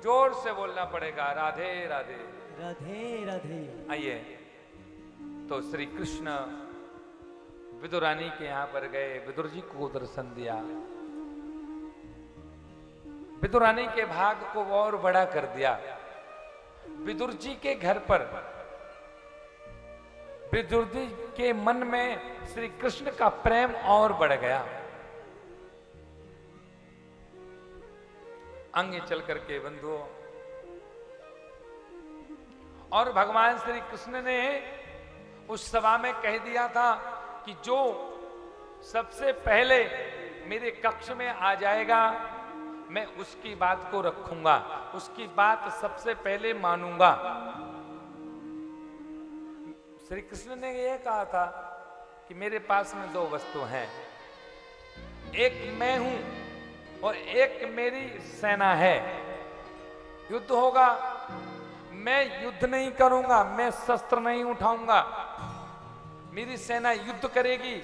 जोर से बोलना पड़ेगा, राधे राधे। राधे राधे। आइए, तो श्री कृष्ण विदुर रानी के यहां पर गए, विदुर जी को दर्शन दिया। विदुर रानी के भाग को और बड़ा कर दिया। विदुर जी के घर पर, विदुर जी के मन में श्री कृष्ण का प्रेम और बढ़ गया। आगे चल करके बंधुओं, और भगवान श्री कृष्ण ने उस सभा में कह दिया था कि जो सबसे पहले मेरे कक्ष में आ जाएगा मैं उसकी बात को रखूंगा, उसकी बात सबसे पहले मानूंगा। श्री कृष्ण ने यह कहा था कि मेरे पास में दो वस्तु हैं, एक मैं हूं और एक मेरी सेना है। युद्ध होगा, मैं युद्ध नहीं करूंगा, मैं शस्त्र नहीं उठाऊंगा, मेरी सेना युद्ध करेगी।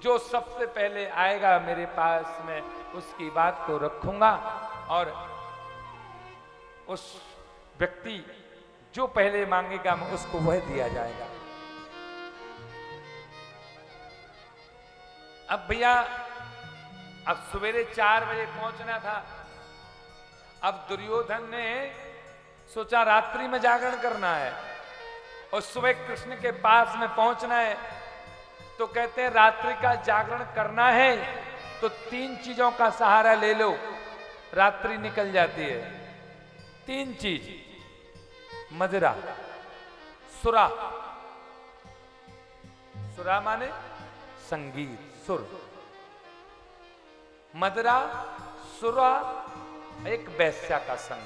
जो सबसे पहले आएगा मेरे पास में उसकी बात को रखूंगा, और उस व्यक्ति जो पहले मांगेगा मैं उसको वह दिया जाएगा। अब भैया, अब सवेरे 4 बजे पहुंचना था। अब दुर्योधन ने सोचा रात्रि में जागरण करना है और सुबह कृष्ण के पास में पहुंचना है। तो कहते हैं रात्रि का जागरण करना है तो 3 चीजों का सहारा ले लो, रात्रि निकल जाती है। 3 चीज, मदिरा, सुरा, सुरा माने संगीत, सुर, मदिरा, सुरा, एक वैश्या का संग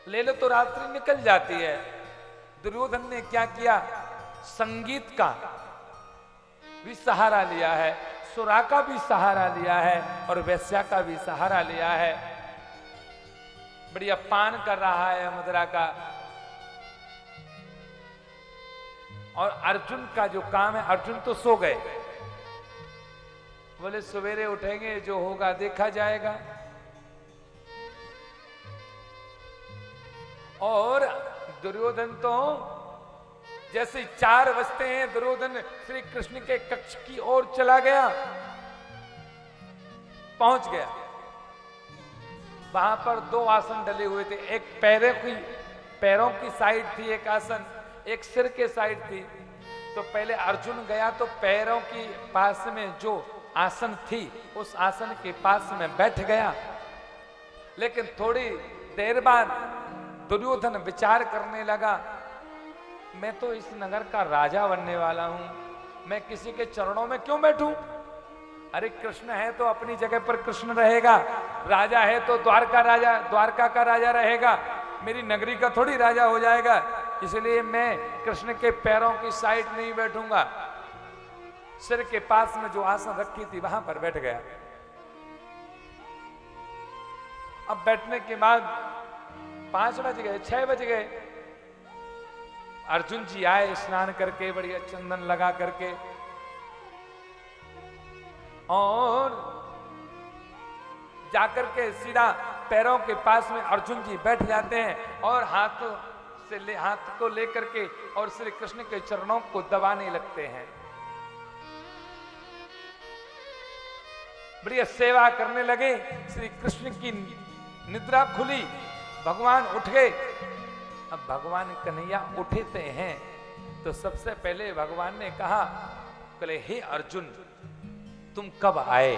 ले लो तो रात्रि निकल जाती है। दुर्योधन ने क्या किया, संगीत का भी सहारा लिया है, सुरा का भी सहारा लिया है और वैश्या का भी सहारा लिया है। बढ़िया पान कर रहा है मदिरा का। और अर्जुन का जो काम है, अर्जुन तो सो गए, बोले सवेरे उठेंगे जो होगा देखा जाएगा। और दुर्योधन तो जैसे 4 बजते हैं, दुर्योधन श्री कृष्ण के कक्ष की ओर चला गया, पहुंच गया। वहां पर 2 आसन डले हुए थे, एक पैरों की साइड थी एक आसन, एक सिर के साइड थी। तो पहले अर्जुन गया तो पैरों की पास में जो आसन थी उस आसन के पास में बैठ गया। लेकिन थोड़ी देर बाद दुर्योधन विचार करने लगा, मैं तो इस नगर का राजा बनने वाला हूं, मैं किसी के चरणों में क्यों बैठूं? अरे कृष्ण है तो अपनी जगह पर कृष्ण रहेगा, राजा है तो द्वारका का राजा रहेगा, मेरी नगरी का थोड़ी राजा हो जाएगा। इसलिए मैं कृष्ण के पैरों की साइड नहीं बैठूंगा। सिर के पास में जो आसन रखी थी वहां पर बैठ गया। अब बैठने के बाद 5 बज गए, 6 बज गए। अर्जुन जी आए स्नान करके, बढ़िया चंदन लगा करके, और जाकर के सीधा पैरों के पास में अर्जुन जी बैठ जाते हैं और हाथ को लेकर के और श्री कृष्ण के चरणों को दबाने लगते हैं। बढ़िया सेवा करने लगे। श्री कृष्ण की निद्रा खुली, भगवान उठ गए। अब भगवान कन्हैया उठते हैं तो सबसे पहले भगवान ने कहा, बोले हे अर्जुन तुम कब आए?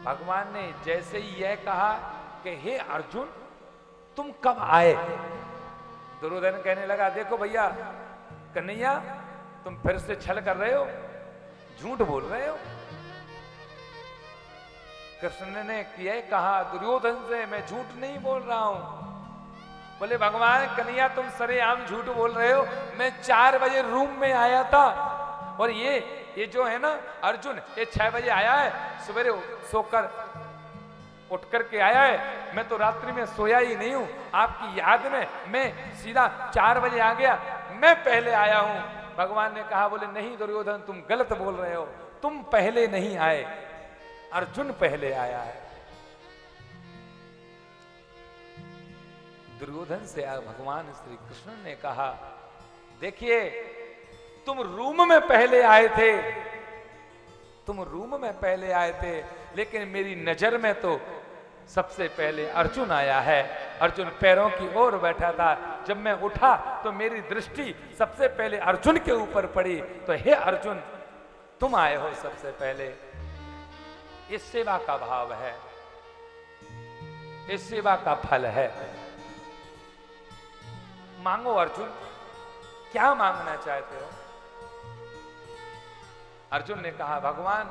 भगवान ने जैसे ही यह कहा कि हे अर्जुन तुम कब आए, दुर्योधन कहने लगा, देखो भैया कन्हैया तुम फिर से छल कर रहे हो, झूठ बोल रहे हो। कृष्ण ने यह कहा दुर्योधन से, मैं झूठ नहीं बोल रहा हूं। बोले भगवान कन्हैया तुम सरेआम झूठ बोल रहे हो, मैं 4 बजे रूम में आया था और ये जो है ना अर्जुन, ये 6 बजे आया है, सवेरे सोकर उठ करके आया है। मैं तो रात्रि में सोया ही नहीं हूं, आपकी याद में मैं सीधा 4 बजे आ गया, मैं पहले आया हूं। भगवान ने कहा, बोले नहीं दुर्योधन तुम गलत बोल रहे हो, तुम पहले नहीं आए, अर्जुन पहले आया है। दुर्योधन से भगवान श्री कृष्ण ने कहा, देखिए तुम रूम में पहले आए थे, तुम रूम में पहले आए थे, लेकिन मेरी नजर में तो सबसे पहले अर्जुन आया है। अर्जुन पैरों की ओर बैठा था, जब मैं उठा तो मेरी दृष्टि सबसे पहले अर्जुन के ऊपर पड़ी। तो हे अर्जुन, तुम आए हो सबसे पहले। इस सेवा का भाव है, इस सेवा का फल है। मांगो अर्जुन, क्या मांगना चाहते हो? अर्जुन ने कहा, भगवान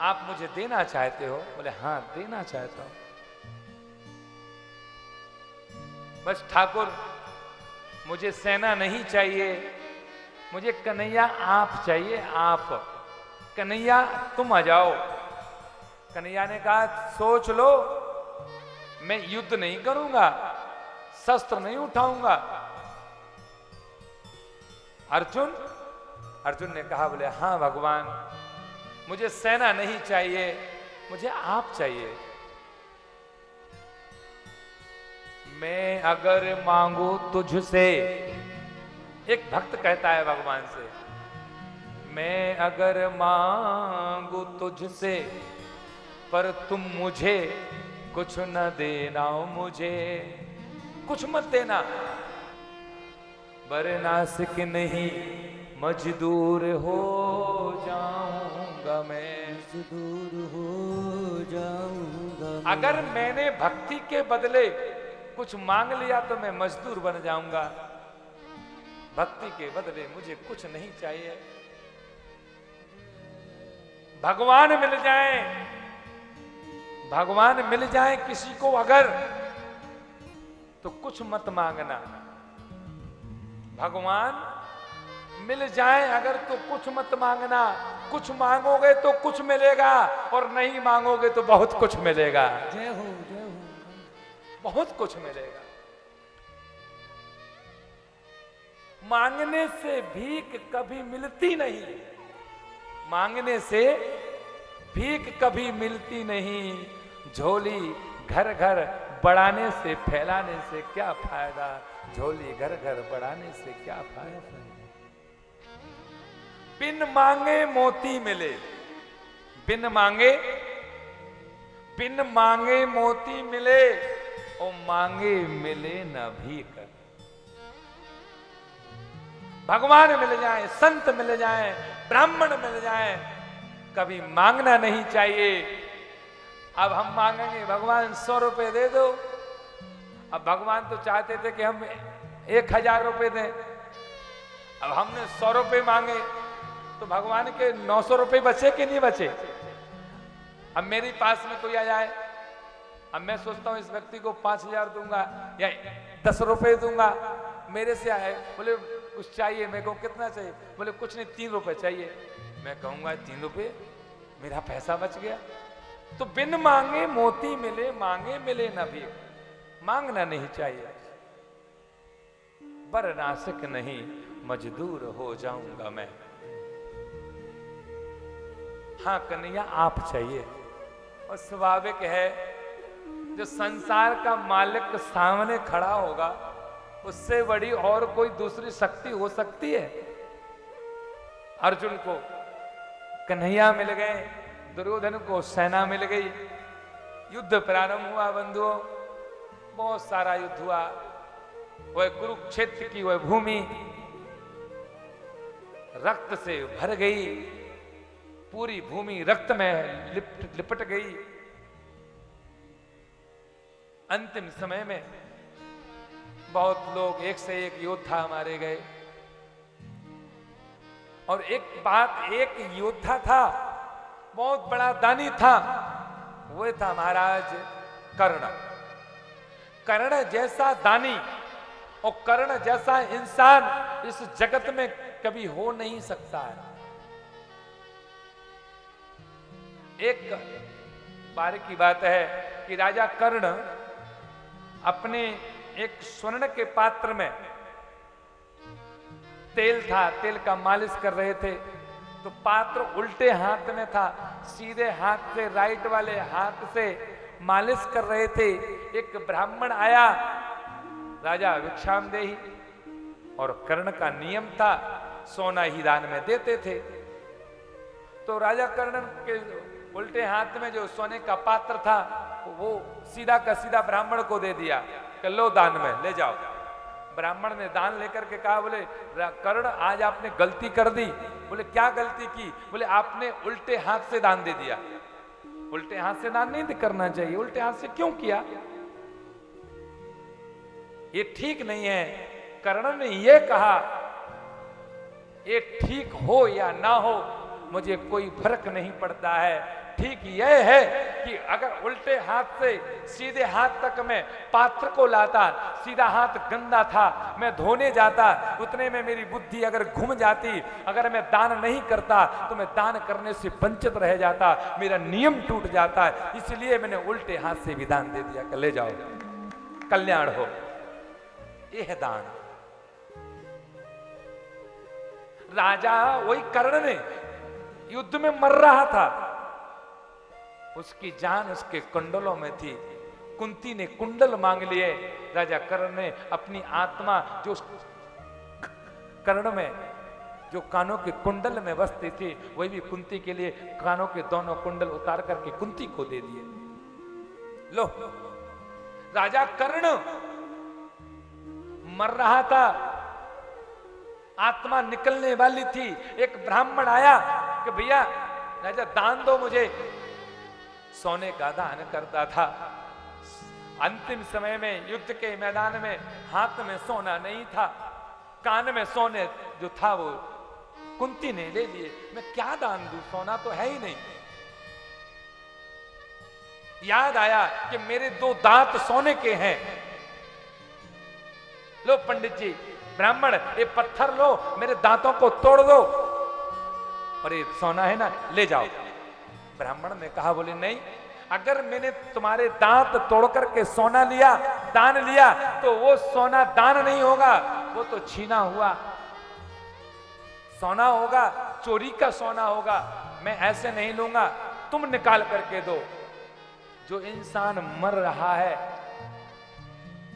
आप मुझे देना चाहते हो? बोले हाँ, देना चाहता हूं। बस ठाकुर, मुझे सेना नहीं चाहिए, मुझे कन्हैया आप चाहिए, आप। कन्हैया तुम आ जाओ। कन्हैया ने कहा, सोच लो, मैं युद्ध नहीं करूंगा, शस्त्र नहीं उठाऊंगा। अर्जुन ने कहा, बोले हाँ भगवान, मुझे सेना नहीं चाहिए, मुझे आप चाहिए। मैं अगर मांगू तुझसे, एक भक्त कहता है भगवान से, मैं अगर मांगू तुझसे, पर तुम मुझे कुछ न देना, मुझे कुछ मत देना, बरनासिक नहीं मजदूर हो जाऊंगा मैं, मजदूर हो जाऊंगा। अगर मैंने भक्ति के बदले कुछ मांग लिया तो मैं मजदूर बन जाऊंगा। भक्ति के बदले मुझे कुछ नहीं चाहिए। भगवान मिल जाए, भगवान मिल जाए किसी को अगर, तो कुछ मत मांगना। भगवान मिल जाए अगर तो कुछ मत मांगना। कुछ मांगोगे तो कुछ मिलेगा, और नहीं मांगोगे तो बहुत कुछ मिलेगा। जय हो, जय हो। बहुत कुछ मिलेगा। मांगने से भीख कभी मिलती नहीं, मांगने से भीख कभी मिलती नहीं। झोली घर घर बढ़ाने से, फैलाने से क्या फायदा? झोली घर घर बढ़ाने से क्या फायदा? बिन मांगे मोती मिले, बिन मांगे मोती मिले, और मांगे मिले न भीख। भगवान मिल जाए, संत मिल जाए, ब्राह्मण मिल जाए, कभी मांगना नहीं चाहिए। अब हम मांगेंगे, भगवान 100 रुपए दे दो। अब भगवान तो चाहते थे कि हम 1000 रुपए दें। अब हमने 100 रुपए मांगे तो भगवान के 900 रुपए बचे कि नहीं बचे? अब मेरे पास में कोई आ जाए, अब मैं सोचता हूं इस व्यक्ति को 5000 दूंगा या 10 रुपए दूंगा, मेरे से आए, बोले कुछ चाहिए, मेरे को कितना चाहिए? बोले कुछ नहीं, 3 रुपए चाहिए। मैं कहूंगा 3 रुपए, मेरा पैसा बच गया। तो बिन मांगे मोती मिले, मांगे मिले न भी। मांगना नहीं चाहिए। बरनासिक नहीं मजदूर हो जाऊंगा मैं। हाँ कन्हैया आप चाहिए। और स्वाभाविक है, जो संसार का मालिक सामने खड़ा होगा, उससे बड़ी और कोई दूसरी शक्ति हो सकती है? अर्जुन को कन्हैया मिल गए, दुर्योधन को सेना मिल गई, युद्ध प्रारंभ हुआ बंधुओं, बहुत सारा युद्ध हुआ। वह कुरुक्षेत्र की वह भूमि रक्त से भर गई, पूरी भूमि रक्त में लिपट गई। अंतिम समय में बहुत लोग, एक से एक योद्धा मारे गए। और एक योद्धा था, बहुत बड़ा दानी था, वो था महाराज कर्ण। कर्ण जैसा दानी और कर्ण जैसा इंसान इस जगत में कभी हो नहीं सकता है। एक बार की बात है कि राजा कर्ण अपने एक स्वर्ण के पात्र में तेल था, तेल का मालिश कर रहे थे, तो पात्र उल्टे हाथ में था, सीधे हाथ से, राइट वाले हाथ से मालिश कर रहे थे। एक ब्राह्मण आया राजा भिक्षाम देही, और कर्ण का नियम था सोना ही दान में देते थे। तो राजा कर्ण के उल्टे हाथ में जो सोने का पात्र था वो सीधा का सीधा ब्राह्मण को दे दिया कि लो दान में ले जाओ। ब्राह्मण ने दान लेकर के कहा, बोले कर्ण आज आपने गलती कर दी। बोले क्या गलती की? बोले आपने उल्टे हाथ से दान दे दिया। उल्टे हाथ से दान नहीं करना चाहिए, उल्टे हाथ से क्यों किया? ये ठीक नहीं है। कर्ण ने ये कहा, ये ठीक हो या ना हो मुझे कोई फर्क नहीं पड़ता है, ठीक यह है कि अगर उल्टे हाथ से सीधे हाथ तक मैं पात्र को लाता, सीधा हाथ गंदा था, मैं धोने जाता, उतने में मेरी बुद्धि अगर घूम जाती, अगर मैं दान नहीं करता तो मैं दान करने से वंचित रह जाता, मेरा नियम टूट जाता, इसलिए मैंने उल्टे हाथ से भी दान दे दिया कि ले जाओ, कल्याण हो। यह है दान। राजा वही कर्ण ने युद्ध में मर रहा था, उसकी जान उसके कुंडलों में थी। कुंती ने कुंडल मांग लिए। राजा कर्ण ने अपनी आत्मा जो कर्ण में जो कानों के कुंडल में बसती थी, वही भी कुंती के लिए कानों के दोनों कुंडल उतार करके कुंती को दे दिए। लो, राजा कर्ण मर रहा था, आत्मा निकलने वाली थी। एक ब्राह्मण आया कि भैया राजा दान दो मुझे। सोने का दान करता था। अंतिम समय में युद्ध के मैदान में हाथ में सोना नहीं था, कान में सोने जो था वो कुंती ने ले लिए। मैं क्या दान दूं, सोना तो है ही नहीं। याद आया कि मेरे 2 दांत सोने के हैं। लो पंडित जी, ब्राह्मण, ये पत्थर लो, मेरे दांतों को तोड़ दो और ये सोना है ना, ले जाओ। ब्राह्मण ने कहा, बोले नहीं, अगर मैंने तुम्हारे दांत तोड़ करके सोना लिया, दान लिया, तो वो सोना दान नहीं होगा, वो तो छीना हुआ सोना होगा, चोरी का सोना होगा। मैं ऐसे नहीं लूंगा, तुम निकाल करके दो। जो इंसान मर रहा है,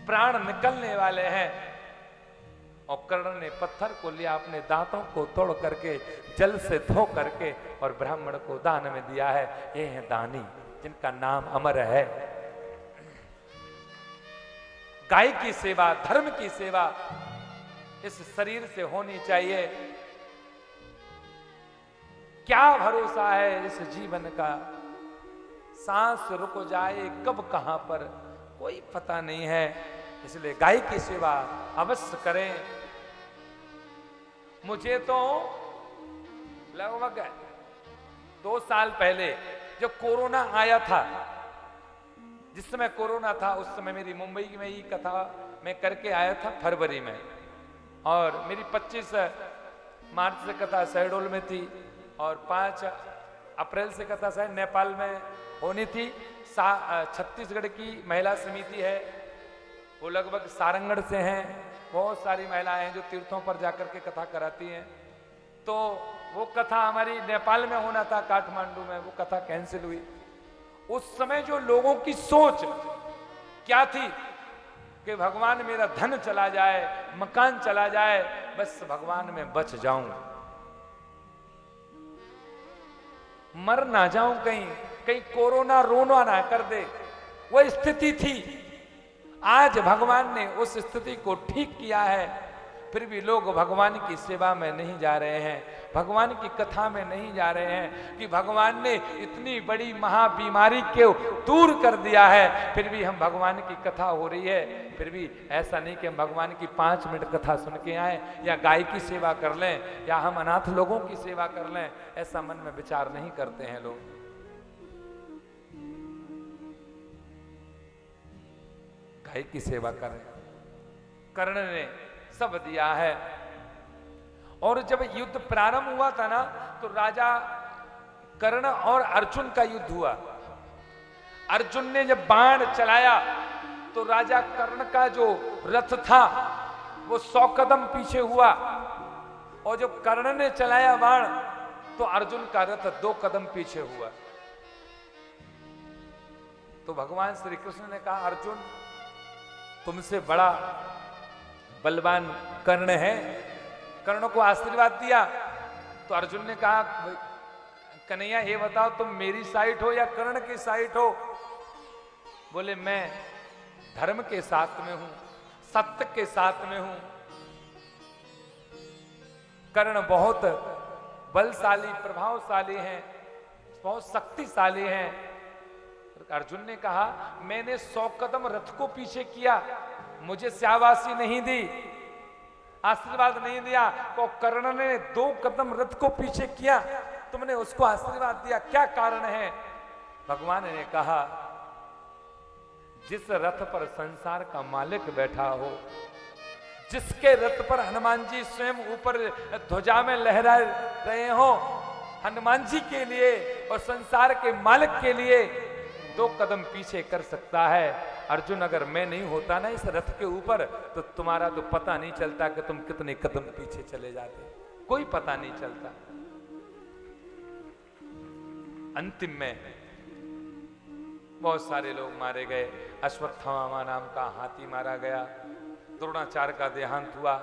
प्राण निकलने वाले हैं, और कर्ण ने पत्थर को लिया, अपने दांतों को तोड़ करके जल से धो करके और ब्राह्मण को दान में दिया है। ये हैं दानी, जिनका नाम अमर है। गाय की सेवा, धर्म की सेवा इस शरीर से होनी चाहिए। क्या भरोसा है इस जीवन का, सांस रुक जाए कब कहां पर कोई पता नहीं है। इसलिए गाय की सेवा अवश्य करें। मुझे तो लगभग 2 साल पहले जब कोरोना आया था, जिस समय कोरोना था उस समय मेरी मुंबई में ही कथा मैं करके आया था फरवरी में, और मेरी 25 मार्च से कथा शहडोल में थी और 5 अप्रैल से कथा शायद नेपाल में होनी थी। छत्तीसगढ़ की महिला समिति है, वो लगभग सारंगढ़ से हैं। बहुत सारी महिलाएं हैं जो तीर्थों पर जाकर के कथा कराती हैं। तो वो कथा हमारी नेपाल में होना था, काठमांडू में, वो कथा कैंसिल हुई। उस समय जो लोगों की सोच क्या थी कि भगवान मेरा धन चला जाए, मकान चला जाए, बस भगवान में बच जाऊं, मर ना जाऊं, कहीं कोरोना रोना ना कर दे, वो स्थिति थी। आज भगवान ने उस स्थिति को ठीक किया है, फिर भी लोग भगवान की सेवा में नहीं जा रहे हैं, भगवान की कथा में नहीं जा रहे हैं कि भगवान ने इतनी बड़ी महाबीमारी को दूर कर दिया है, फिर भी हम भगवान की कथा हो रही है, फिर भी ऐसा नहीं कि हम भगवान की 5 मिनट कथा सुन के आए या गाय की सेवा कर लें या हम अनाथ लोगों की सेवा कर लें। ऐसा मन में विचार नहीं करते हैं लोग। गाय की सेवा करें। कर्ण ने सब दिया है। और जब युद्ध प्रारंभ हुआ था ना, तो राजा कर्ण और अर्जुन का युद्ध हुआ। अर्जुन ने जब बाण चलाया तो राजा कर्ण का जो रथ था वो 100 कदम पीछे हुआ, और जब कर्ण ने चलाया बाण तो अर्जुन का रथ 2 कदम पीछे हुआ। तो भगवान श्री कृष्ण ने कहा, अर्जुन तुमसे बड़ा बलवान कर्ण है, कर्ण को आशीर्वाद दिया। तो अर्जुन ने कहा कन्हैया ये बताओ तुम मेरी साइड हो या कर्ण की साइड हो? बोले मैं धर्म के साथ में हूं, सत्य के साथ में हूं। कर्ण बहुत बलशाली, प्रभावशाली हैं, बहुत शक्तिशाली हैं। अर्जुन ने कहा मैंने 100 कदम रथ को पीछे किया, मुझे शाबाशी नहीं दी, आशीर्वाद नहीं दिया। तो कर्ण ने 2 कदम रथ को पीछे किया, तुमने उसको आशीर्वाद दिया, क्या कारण है? भगवान ने कहा जिस रथ पर संसार का मालिक बैठा हो, जिसके रथ पर हनुमान जी स्वयं ऊपर ध्वजा में लहरा रहे हो, हनुमान जी के लिए और संसार के मालिक के लिए 2 कदम पीछे कर सकता है। अर्जुन अगर मैं नहीं होता ना इस रथ के ऊपर, तो तुम्हारा तो पता नहीं चलता कि तुम कितने कदम पीछे चले जाते, कोई पता नहीं चलता। अंतिम में बहुत सारे लोग मारे गए। अश्वत्थामा नाम का हाथी मारा गया, द्रोणाचार्य का देहांत हुआ,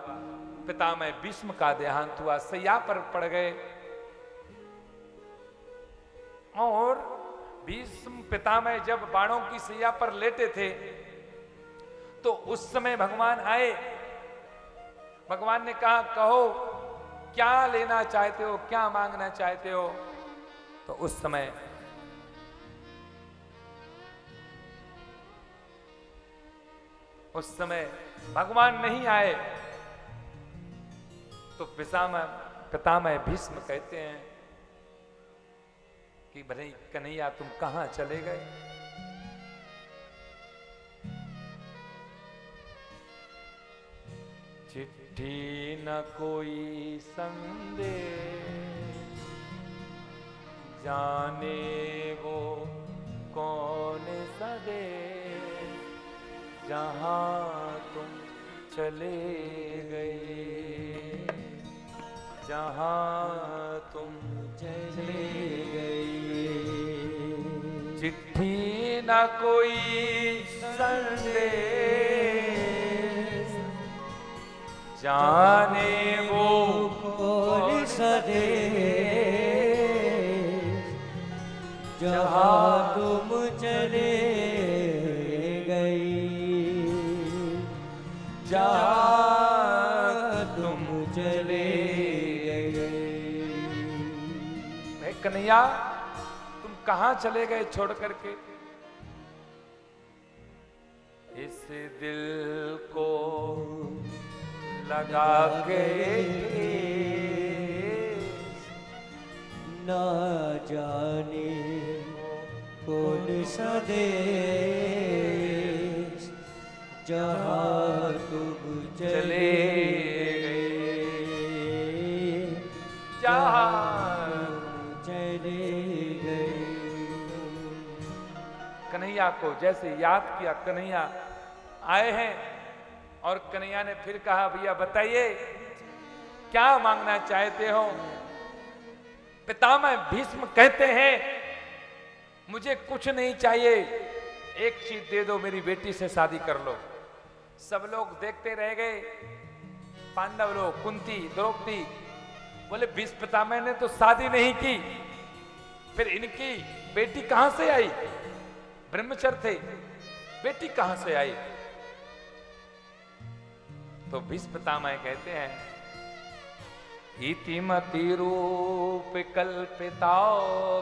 पितामह भीष्म का देहांत हुआ, सैया पर पड़ गए। और भीष्म पितामह जब बाणों की सैया पर लेटे थे तो उस समय भगवान आए। भगवान ने कहा कहो क्या लेना चाहते हो, क्या मांगना चाहते हो? तो उस समय भगवान नहीं आए। तो पितामह भीष्म कहते हैं कि भाई कन्हैया तुम कहां चले गए? चिट्ठी न कोई संदेश, जाने वो कौन सा देश, जहां तुम चले गए, जहां तुम चले गए। चिट्ठी न कोई संदेश, जाने वो कौन सा देश, जहाँ तुम चले गई, जहाँ तुम चले गए। कन्हैया तुम कहां चले गए छोड़ करके? इस दिल को लगा के ना जाने कौन सा देश, जहाँ तुम चले गए, जहाँ चले गए। कन्हैया को जैसे याद किया, कन्हैया आए हैं। और कन्हैया ने फिर कहा भैया बताइए क्या मांगना चाहते हो? पितामह भीष्म कहते हैं मुझे कुछ नहीं चाहिए, एक चीज दे दो, मेरी बेटी से शादी कर लो। सब लोग देखते रह गए, पांडव लोग, कुंती, द्रौपदी। बोले भीष्म पितामह ने तो शादी नहीं की, फिर इनकी बेटी कहां से आई? ब्रह्मचर्य थे, बेटी कहां से आई? तो भीष्म पितामह कहते हैं इतिमति रूप कल्पिता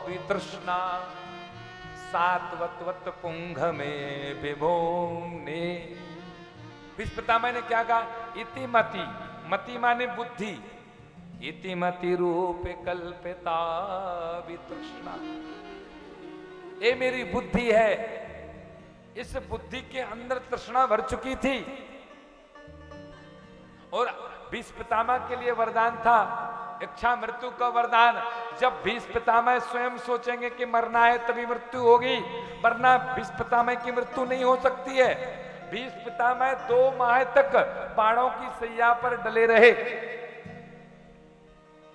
वितृष्णा, सात्वत पुंग में विभोने। भीष्म पितामह ने क्या कहा? इतिमति, मति माने बुद्धि, इतिमति रूप कल्पिता वितृष्णा, ये मेरी बुद्धि है, इस बुद्धि के अंदर तृष्णा भर चुकी थी। और भीष्म पितामह के लिए वरदान था इच्छा मृत्यु का वरदान। जब भीष्म पितामह स्वयं सोचेंगे कि मरना है तभी मृत्यु होगी, वरना भीष्म पितामह की मृत्यु नहीं हो सकती है। भीष्म पितामह 2 माह तक बाणों की सैया पर डले रहे।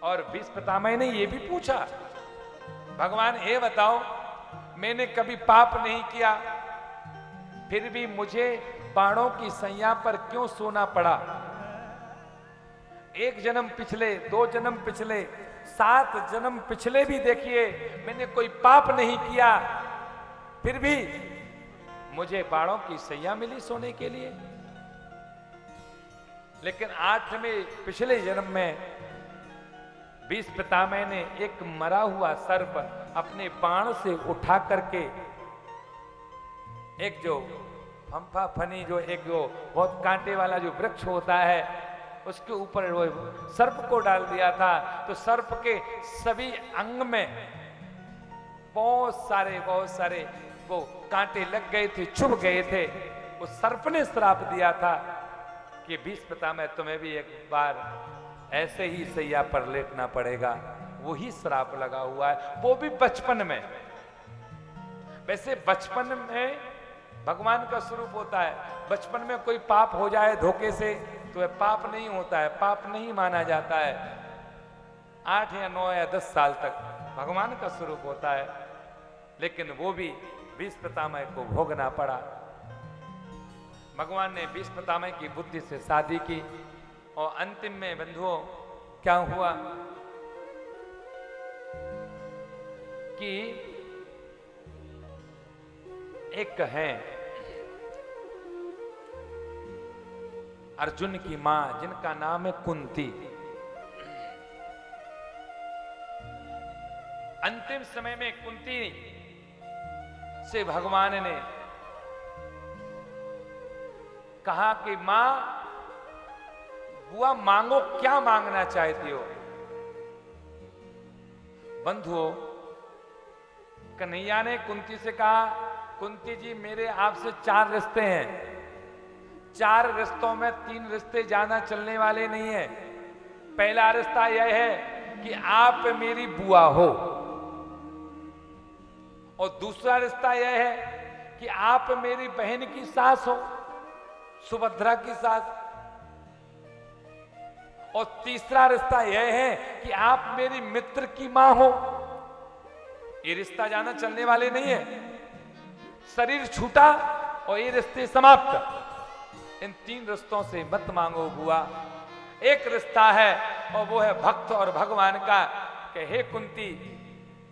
और भीष्म पितामह ने यह भी पूछा भगवान ये बताओ मैंने कभी पाप नहीं किया, फिर भी मुझे बाणों की सैया पर क्यों सोना पड़ा? एक जन्म पिछले, 2 जन्म पिछले, 7 जन्म पिछले भी देखिए, मैंने कोई पाप नहीं किया, फिर भी मुझे बाड़ों की सैया मिली सोने के लिए। लेकिन 8वें पिछले जन्म में भीष्म पितामह ने एक मरा हुआ सर्प अपने बाण से उठा करके, एक जो फंफा फनी, जो एक जो बहुत कांटे वाला जो वृक्ष होता है, उसके ऊपर वो सर्प को डाल दिया था। तो सर्प के सभी अंग में बहुत सारे वो कांटे लग गए थे, चुभ गए थे। उस सर्प ने श्राप दिया था कि भीष्म पितामह तुम्हें भी एक बार ऐसे ही सैया पर लेटना पड़ेगा। वही श्राप लगा हुआ है, वो भी बचपन में। वैसे बचपन में भगवान का स्वरूप होता है। बचपन में कोई पाप हो जाए धोखे से तो वह पाप नहीं होता है, पाप नहीं माना जाता है। 8 या 9 या 10 साल तक भगवान का स्वरूप होता है, लेकिन वो भी भीष्म पितामह को भोगना पड़ा। भगवान ने भीष्म पितामह की बुद्धि से शादी की और अंतिम में बंधुओं क्या हुआ कि एक है अर्जुन की मां, जिनका नाम है कुंती। अंतिम समय में कुंती से भगवान ने कहा कि मां, बुआ मांगो, क्या मांगना चाहती हो। बंधुओं, कन्हैया ने कुंती से कहा, कुंती जी मेरे आपसे 4 रिश्ते हैं। 4 रिश्तों में 3 रिश्ते ज्यादा चलने वाले नहीं है। पहला रिश्ता यह है कि आप मेरी बुआ हो, और दूसरा रिश्ता यह है कि आप मेरी बहन की सास हो, सुभद्रा की सास। और तीसरा रिश्ता यह है कि आप मेरी मित्र की मां हो। ये रिश्ता ज्यादा चलने वाले नहीं है। शरीर छूटा और ये रिश्ते समाप्त। इन 3 रिश्तों से मत मांगो बुआ। एक रिश्ता है और वो है भक्त और भगवान का, कि हे कुंती,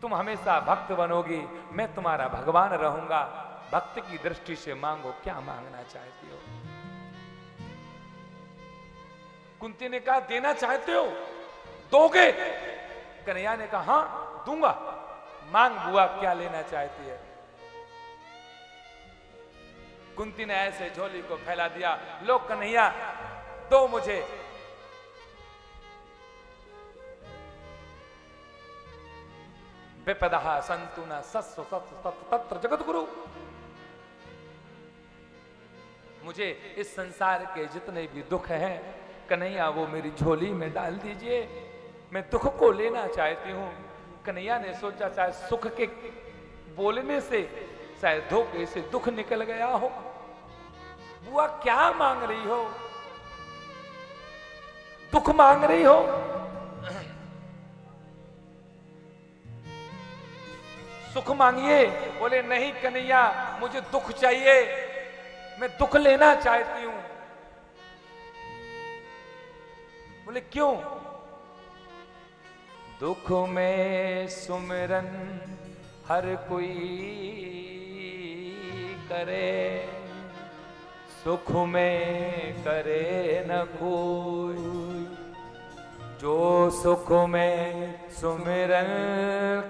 तुम हमेशा भक्त बनोगी, मैं तुम्हारा भगवान रहूंगा। भक्त की दृष्टि से मांगो, क्या मांगना चाहती हो। कुंती ने कहा, देना चाहते हो, दोगे। कन्हैया ने कहा, हां दूंगा। मांग बुआ, क्या लेना चाहती है। कुंती ने ऐसे झोली को फैला दिया, लो कन्हैया, दो मुझे। विपदा संतुना सत्सु तत्र जगत गुरु। मुझे इस संसार के जितने भी दुख हैं कन्हैया, वो मेरी झोली में डाल दीजिए। मैं दुख को लेना चाहती हूं। कन्हैया ने सोचा शायद सुख के बोलने से शायद धोखे से दुख निकल गया हो। बुआ क्या मांग रही हो, दुख मांग रही हो। सुख मांगिए। बोले नहीं कन्हैया, मुझे दुख चाहिए, मैं दुख लेना चाहती हूं। बोले क्यों। दुख में सुमिरन हर कोई करे, सुख में करे न कोई। जो सुख में सुमिरन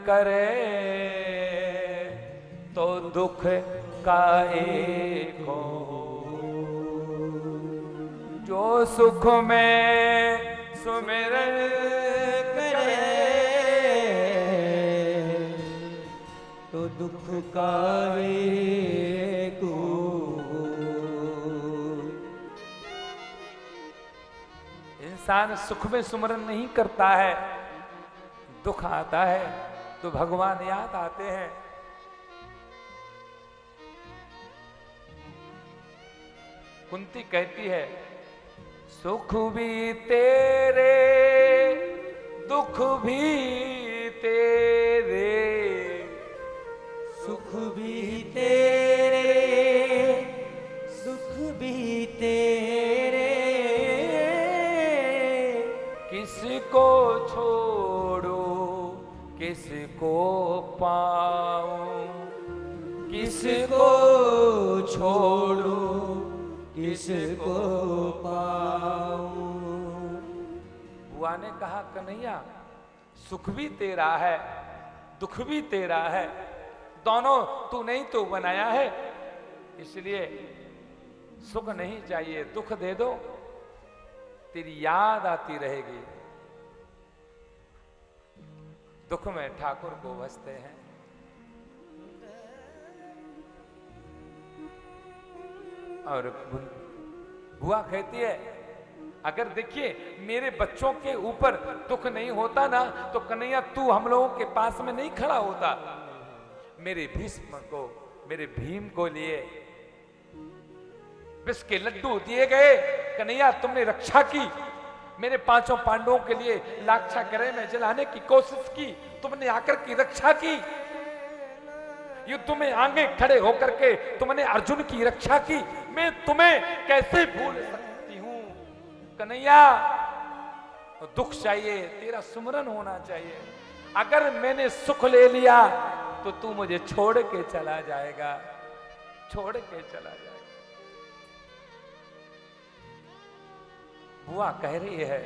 करे, तो दुख काहे को। जो सुख में सुमिरन करे, तो दुख काहे को। इंसान सुख में सुमरन नहीं करता है, दुख आता है तो भगवान याद आते हैं। कुंती कहती है, सुख भी तेरे दुख भी तेरे, सुख भी तेरे दुख भी तेरे, किसको छोड़ूं किसको पाऊं। बुआ ने कहा कन्हैया सुख भी तेरा है दुख भी तेरा है, दोनों तू नहीं तो बनाया है, इसलिए सुख नहीं चाहिए दुख दे दो, तेरी याद आती रहेगी। दुख में ठाकुर को बसते हैं। और बुआ कहती है अगर देखिए मेरे बच्चों के ऊपर दुख नहीं होता ना तो कन्हैया तू हम लोगों के पास में नहीं खड़ा होता। मेरे भीष्म को मेरे भीम को लिए विष के लड्डू दिए गए, कन्हैया तुमने रक्षा की, मेरे पांचों पांडवों के लिए लाक्षागृह में जलाने की कोशिश की, तुमने आकर की रक्षा की, युद्ध में आगे खड़े होकर के तुमने अर्जुन की रक्षा की, मैं तुम्हें कैसे भूल सकती हूं कन्हैया। दुख चाहिए, तेरा सुमरन होना चाहिए। अगर मैंने सुख ले लिया तो तू मुझे छोड़ के चला जाएगा, छोड़ के चला जाएगा। बुआ कह रही है